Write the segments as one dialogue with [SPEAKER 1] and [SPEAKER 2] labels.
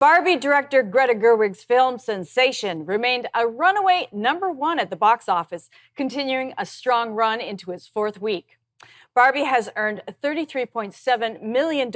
[SPEAKER 1] Barbie director Greta Gerwig's film sensation remained a runaway #1 at the box office, continuing a strong run into its fourth week. Barbie has earned $33.7 million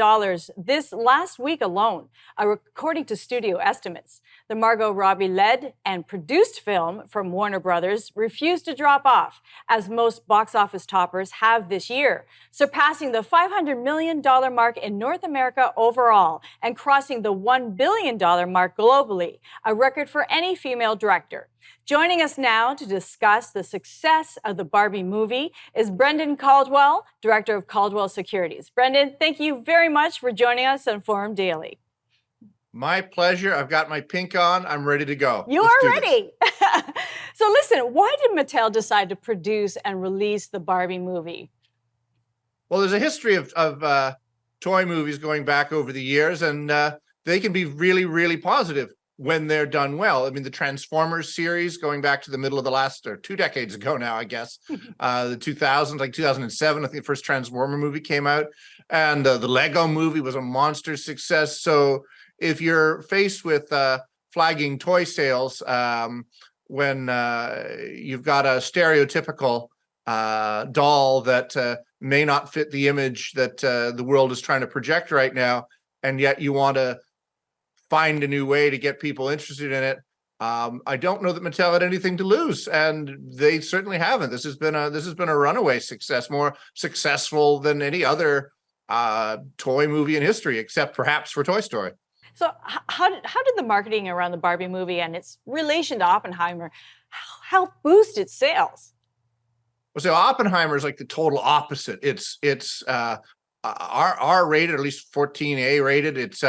[SPEAKER 1] this last week alone, according to studio estimates. The Margot Robbie-led and produced film from Warner Brothers refused to drop off, as most box office toppers have this year, surpassing the $500 million mark in North America overall and crossing the $1 billion mark globally, a record for any female director. Joining us now to discuss the success of the Barbie movie is Brendan Caldwell, director of Caldwell Securities. Brendan, thank you very much for joining us on Forum Daily.
[SPEAKER 2] My pleasure. I've got my pink on. I'm ready to go.
[SPEAKER 1] You are ready. So listen, why did Mattel decide to produce and release the Barbie movie?
[SPEAKER 2] Well, there's a history of toy movies going back over the years, and they can be really, really positive when they're done well. I mean, the Transformers series going back to the middle of the last, or 2 decades ago now, I guess, the 2000s, like 2007, I think the first Transformer movie came out, and the Lego movie was a monster success. So if you're faced with flagging toy sales, when you've got a stereotypical doll that may not fit the image that the world is trying to project right now, and yet you want to find a new way to get people interested in it. I don't know that Mattel had anything to lose, and they certainly haven't. This has been a runaway success, more successful than any other toy movie in history, except perhaps for Toy Story.
[SPEAKER 1] So how did the marketing around the Barbie movie and its relation to Oppenheimer help boost its sales?
[SPEAKER 2] Well, so Oppenheimer is like the total opposite. It's R rated, or at least 14A rated. It's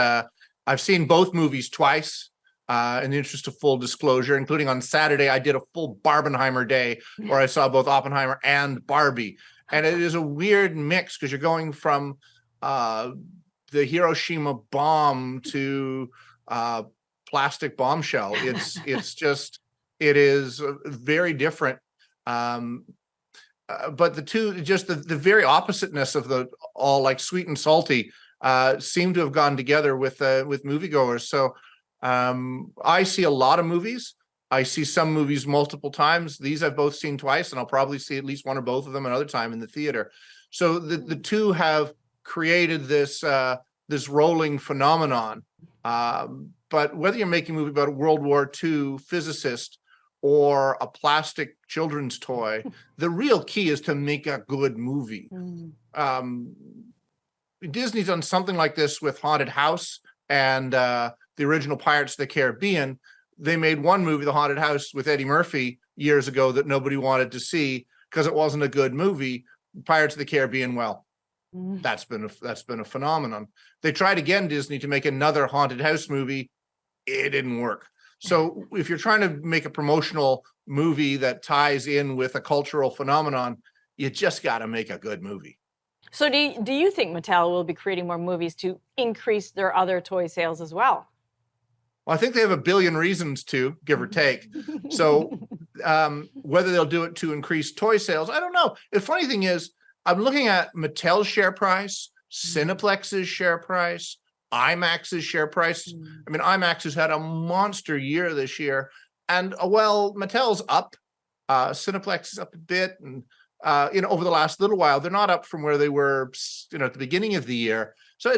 [SPEAKER 2] I've seen both movies twice, in the interest of full disclosure, including on Saturday, I did a full Barbenheimer day where I saw both Oppenheimer and Barbie. And it is a weird mix because you're going from the Hiroshima bomb to plastic bombshell. It is very different. But the two, just the very oppositeness of the all like sweet and salty, seem to have gone together with moviegoers. So I see a lot of movies. I see some movies multiple times. These I've both seen twice, and I'll probably see at least one or both of them another time in the theater. So the two have created this rolling phenomenon. But whether you're making a movie about a World War II physicist or a plastic children's toy, the real key is to make a good movie. Disney's done something like this with Haunted House and the original Pirates of the Caribbean. They made one movie, The Haunted House, with Eddie Murphy years ago that nobody wanted to see because it wasn't a good movie. Pirates of the Caribbean, well, that's been a phenomenon. They tried again, Disney, to make another Haunted House movie. It didn't work. So if you're trying to make a promotional movie that ties in with a cultural phenomenon, you just got to make a good movie.
[SPEAKER 1] So do you think Mattel will be creating more movies to increase their other toy sales as well?
[SPEAKER 2] Well, I think they have a billion reasons to, give or take. So whether they'll do it to increase toy sales, I don't know. The funny thing is, I'm looking at Mattel's share price, Cineplex's share price, IMAX's share price. I mean, IMAX has had a monster year this year, and well, Mattel's up, Cineplex is up a bit, and over the last little while, they're not up from where they were, at the beginning of the year. So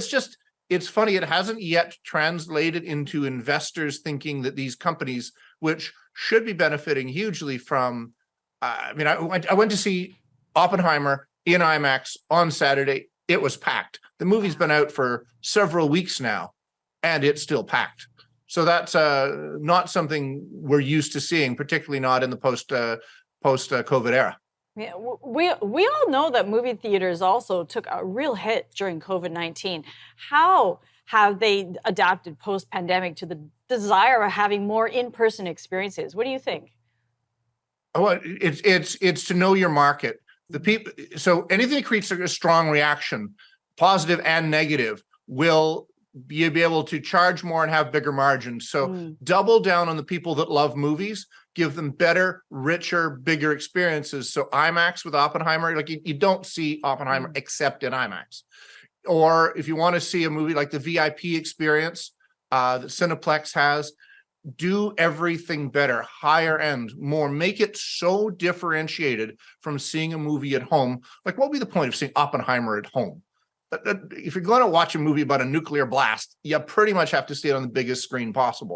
[SPEAKER 2] it's funny. It hasn't yet translated into investors thinking that these companies, which should be benefiting hugely from, I went to see Oppenheimer in IMAX on Saturday. It was packed. The movie's been out for several weeks now, and it's still packed. So that's not something we're used to seeing, particularly not in the post-COVID era.
[SPEAKER 1] Yeah, we all know that movie theaters also took a real hit during COVID-19. How have they adapted post-pandemic to the desire of having more in-person experiences? What do you think?
[SPEAKER 2] Well, it's to know your market. The people. So anything that creates a strong reaction, positive and negative, will you'll be able to charge more and have bigger margins. So double down on the people that love movies, give them better, richer, bigger experiences. So IMAX with Oppenheimer, like you don't see Oppenheimer except in IMAX. Or if you want to see a movie like the VIP experience, that Cineplex has. Do everything better, higher end, more, make it so differentiated from seeing a movie at home. Like, what would be the point of seeing Oppenheimer at home? If you're going to watch a movie about a nuclear blast, you pretty much have to see it on the biggest screen possible.